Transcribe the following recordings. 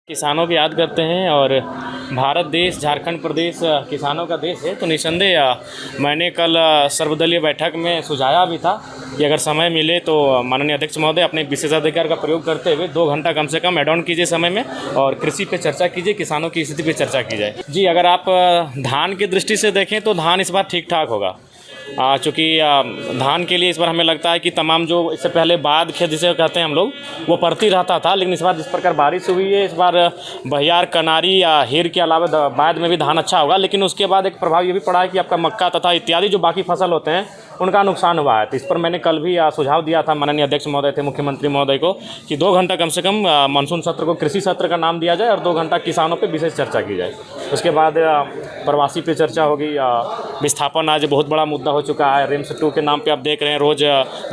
किसानों की याद करते हैं और भारत देश झारखंड प्रदेश किसानों का देश है। तो निसंदेह मैंने कल सर्वदलीय बैठक में सुझाया भी था कि अगर समय मिले तो माननीय अध्यक्ष महोदय अपने विशेषाधिकार का प्रयोग करते हुए 2 घंटा कम से कम एड ऑन कीजिए समय में और कृषि पे चर्चा कीजिए, किसानों की स्थिति पे चर्चा की जाए। जी, अगर आप धान की दृष्टि से देखें तो धान इस बार ठीक ठाक होगा। चूँकि धान के लिए इस बार हमें लगता है कि तमाम जो इससे पहले बाद खेत जिसे कहते हैं हम लोग वो पड़ती रहता था, लेकिन इस बार जिस प्रकार बारिश हुई है इस बार बहियार, कनारी या हेर के अलावा बाद में भी धान अच्छा होगा। लेकिन उसके बाद एक प्रभाव ये भी पड़ा है कि आपका मक्का तथा इत्यादि जो बाकी फसल होते हैं उनका नुकसान हुआ है। तो इस पर मैंने कल भी सुझाव दिया था माननीय अध्यक्ष महोदय थे मुख्यमंत्री महोदय को कि 2 घंटा कम से कम मानसून सत्र को कृषि सत्र का नाम दिया जाए और 2 घंटा किसानों पे विशेष चर्चा की जाए। उसके बाद प्रवासी पे चर्चा होगी। विस्थापन आज बहुत बड़ा मुद्दा हो चुका है। रिम्स 2 के नाम पे आप देख रहे हैं रोज़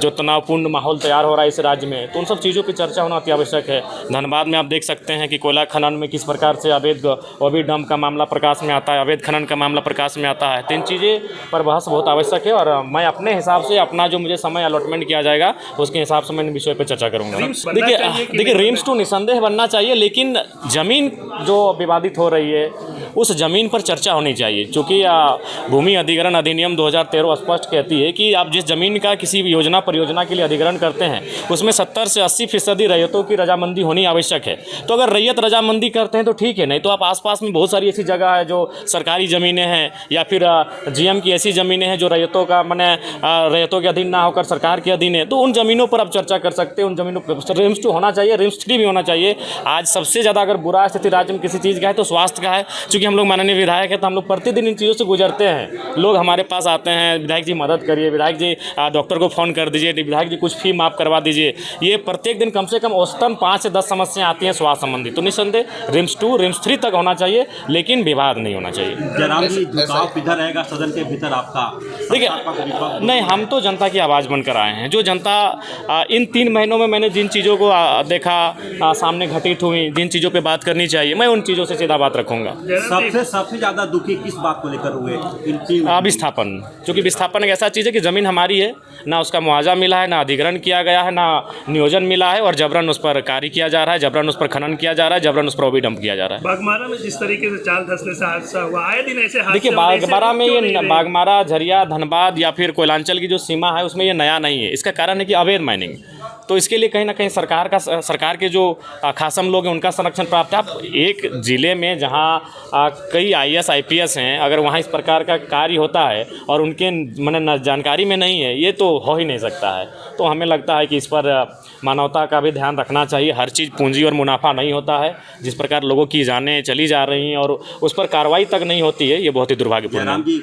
जो तनावपूर्ण माहौल तैयार हो रहा है इस राज्य में, तो उन सब चीज़ों पर चर्चा होना अति आवश्यक है। धनबाद में आप देख सकते हैं कि कोयला खनन में किस प्रकार से अवैध ओबीडम का मामला प्रकाश में आता है, अवैध खनन का मामला प्रकाश में आता है। तो इन चीज़ें पर बहस बहुत आवश्यक है और मैं अपने हिसाब से अपना जो मुझे समय अलॉटमेंट किया जाएगा उसके हिसाब से मैं इन विषय पर चर्चा करूँगा। देखिए रिम्स 2 निसंदेह बनना चाहिए, लेकिन ज़मीन जो विवादित हो रही है उस ज़मीन पर चर्चा होनी चाहिए। क्योंकि भूमि अधिग्रहण अधिनियम 2013 स्पष्ट कहती है कि आप जिस ज़मीन का किसी योजना परियोजना के लिए अधिग्रहण करते हैं उसमें 70 से 80% रैयतों की रजामंदी होनी आवश्यक है। तो अगर रैयत रजामंदी करते हैं तो ठीक है, नहीं तो आप आसपास में बहुत सारी ऐसी जगह है जो सरकारी ज़मीनें हैं या फिर जीएम की ऐसी ज़मीनें हैं जो रैयतों का रैयतों के अधीन ना होकर सरकार के अधीन है, तो उन ज़मीनों पर आप चर्चा कर सकते हैं। उन ज़मीनों पर रिम्स 2 होना चाहिए, रिम्स 3 भी होना चाहिए। आज सबसे ज़्यादा अगर बुरा स्थिति राज्य में किसी चीज़ का है तो स्वास्थ्य का है। चूँकि हम लोग माननीय विधायक है तो हम लोग प्रतिदिन इन चीज़ों से गुजरते हैं। लोग हमारे पास आते हैं, विधायक जी मदद करिए, विधायक जी डॉक्टर को फ़ोन कर दीजिए, विधायक जी कुछ फी माफ़ करवा दीजिए। ये प्रत्येक दिन कम से कम औसतन 5 से 10 समस्याएं आती हैं स्वास्थ्य संबंधी। तो निसंदेह रिम्स 2 रिम्स 3 तक होना चाहिए, लेकिन विवाद नहीं होना चाहिए। जनाब जी, झुकाव किधर रहेगा सदन के भीतर आपका? देखिए, नहीं, हम तो जनता की आवाज़ बनकर आए हैं। जो जनता इन 3 महीनों में मैंने जिन चीज़ों को देखा सामने घटित हुई, जिन चीज़ों पे बात करनी चाहिए, मैं उन चीज़ों से सीधा बात रखूँगा। सबसे ज़्यादा दुखी किस बात को लेकर हुए? विस्थापन। क्योंकि विस्थापन एक ऐसा चीज़ है कि ज़मीन हमारी है, ना उसका मुआवजा मिला है, ना अधिग्रहण किया गया है, ना नियोजन मिला है और जबरन उस पर कार्य किया जा रहा है, जबरन उस पर खनन किया जा रहा है, जबरन उस पर ओबीडम किया जा रहा है। बागमारा में जिस तरीके से चाल धंसने से हादसा हुआ, आए दिन ऐसे हादसे। देखिए, बागमारा में ये बागमारा, झरिया, धनबाद या फिर कोयलांचल की जो सीमा है उसमें ये नया नहीं है। इसका कारण है कि अवैध माइनिंग। तो इसके लिए कहीं ना कहीं सरकार के जो खासम लोग हैं उनका संरक्षण प्राप्त है। आप एक ज़िले में जहां कई IAS IPS हैं, अगर वहां इस प्रकार का कार्य होता है और उनके जानकारी में नहीं है, ये तो हो ही नहीं सकता है। तो हमें लगता है कि इस पर मानवता का भी ध्यान रखना चाहिए। हर चीज़ पूंजी और मुनाफा नहीं होता है। जिस प्रकार लोगों की जानें चली जा रही हैं और उस पर कार्रवाई तक नहीं होती है, ये बहुत ही दुर्भाग्यपूर्ण है।